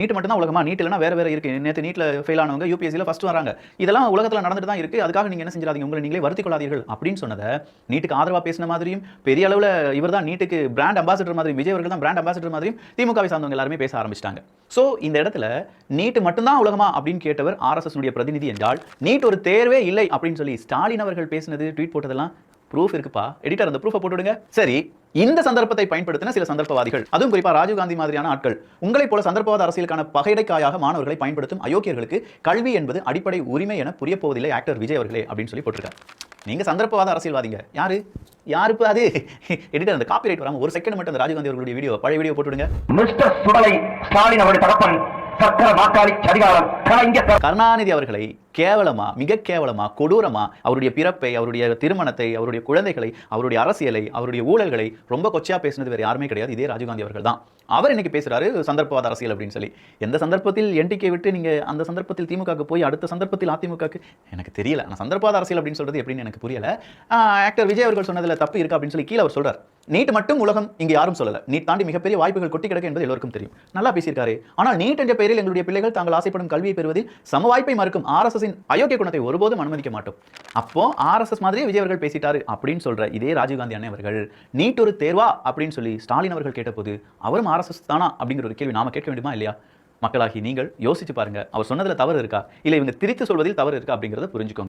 NEET மட்டும் தான் உலகமா? நீட் இல்லனா வேற வேற இருக்கு. நேத்து நீட்ல ஃபெயில் ஆனவங்க யுபிஎஸ்சில ஃபர்ஸ்ட் வராங்க. இதெல்லாம் உலகத்துல நடந்துட்டு தான் இருக்கு. அதுக்காக நீங்க என்ன செஞ்சிராதீங்க. உங்களை நீங்களே வருத்திக் கொள்ளாதீர்கள் அப்படின்னு சொன்னத நீட்டுக்கு ஆதரவா பேசின மாதிரியும் பெரிய அளவுல இவர்தான் நீட்டுக்கு பிராண்ட் அம்பாசிடர் மாதிரி விஜய் அவர்கள் தான் பிராண்ட் அம்பாசிடர் மாதிரியும் திமுகவை சார்ந்தவங்க எல்லாரும் பேச ஆரம்பிச்சிட்டாங்க. சோ இந்த இடத்துல நீட் மட்டும் தான் உலகமா அப்படின்னு கேட்டவர் ஆர்எஸ்எஸ் உடைய பிரதிநிதி என்றால் நீட் ஒரு தேர்வே இல்லை அப்படின்னு சொல்லி ஸ்டாலின் அவர்கள் பேசினது ட்வீட் போட்டதெல்லாம் ப்ரூஃப் இருக்குப்பா. எடிட்டர் அந்த ப்ரூஃபை போட்டுடுங்க. சரி, இந்த சந்தர்ப்பத்தை பயன்படுத்தின சில சந்தர்ப்பவாதிகள், அதுவும் குறிப்பா ராஜீவ்காந்தி மாதிரியான ஆட்கள், உங்களைப் போல சந்தர்ப்பவாத அரசியலுக்கான பகைடைக்காயாக மாணவர்களை பயன்படுத்தும் அயோக்கியர்களுக்கு கல்வி என்பது அடிப்படை உரிமை என புரிய போவதில்லை ஆக்டர் விஜய் அவர்களே அப்படின்னு சொல்லி போட்டிருக்காரு. நீங்க சந்தர்ப்பவாத அரசியல்வாதிங்க. யாருப்பா அது? எடிட்டர் அந்த காப்பிரைட் வராம ஒரு செகண்ட் மட்டும் அந்த ராஜீவ்காந்தி அவர்களுடைய வீடியோ பழைய வீடியோ போட்டுடுங்க. மிஸ்டர் சுடலை ஸ்டாலின் அவருடைய தகப்பன் கருணாநிதி அவர்களை கேவலமா, மிக கேவலமா, கொடூரமா அவருடைய பிறப்பை, அவருடைய திருமணத்தை, அவருடைய குழந்தைகளை, அவருடைய அரசியலை, அவருடைய ஊழல்களை ரொம்ப கொச்சையா பேசினது வேற யாருமே கிடையாது, இதே ராஜீவ்காந்தி அவர்கள் தான். அவர் இன்னைக்கு பேசுறாரு சந்தர்ப்பவாத அரசியல் அப்படின்னு சொல்லி. எந்த சந்தர்ப்பத்தில் என்டிகே விட்டு நீங்க அந்த சந்தர்ப்பத்தில் திமுகவுக்கு போய் அடுத்த சந்தர்ப்பத்தில் அதிமுகவுக்கு எனக்கு தெரியல. நான் சந்தர்ப்பவாத அரசியல் அப்படின்னு சொல்றது எப்படின்னு எனக்கு புரியல. ஆக்டர் விஜய் அவர்கள் சொன்னதுல தப்பு இருக்கு அப்படின்னு சொல்லி கீழே அவர் சொல்றார். நீட் மட்டும் உலகம் இங்க யாரும் சொல்லல. நீட் தாண்டி மிகப்பெரிய வாய்ப்புகள் கொட்டி கிடக்கு என்பது எல்லோருக்கும் தெரியும். நல்லா பேசியிருக்காரு. ஆனால் நீட் என்ற பெயரில் எங்களுடைய பிள்ளைகள் தாங்கள் ஆசைப்படும் கல்வியை பெறுவதில் சம வாய்ப்பை மறுக்கும் ஆர்எஸ்எஸ் அயோக்கிய குணத்தை ஒருபோதும் அனுமதிக்க மாட்டோம். அப்போ ஆர்எஸ்எஸ் மாதிரியே விஜய் அவர்கள் பேசிட்டாரு அப்படின்னு சொல்ற இதே ராஜீவ்காந்தி அண்ணன் அவர்கள் நீட் ஒரு தேர்வா அப்படின்னு சொல்லி ஸ்டாலின் அவர்கள் கேட்டபோது அவரும் ஆர்எஸ்எஸ் தானா அப்படிங்கிற ஒரு கேள்வி நாம கேட்க வேண்டுமா இல்லையா? மக்களாகி நீங்கள் யோசிச்சு பாருங்க. அவர் சொன்னதுல தவறு இருக்கா, இல்ல இவங்க திரித்து சொல்வதில் தவறு இருக்கா அப்படிங்கறத புரிஞ்சுக்கோங்க.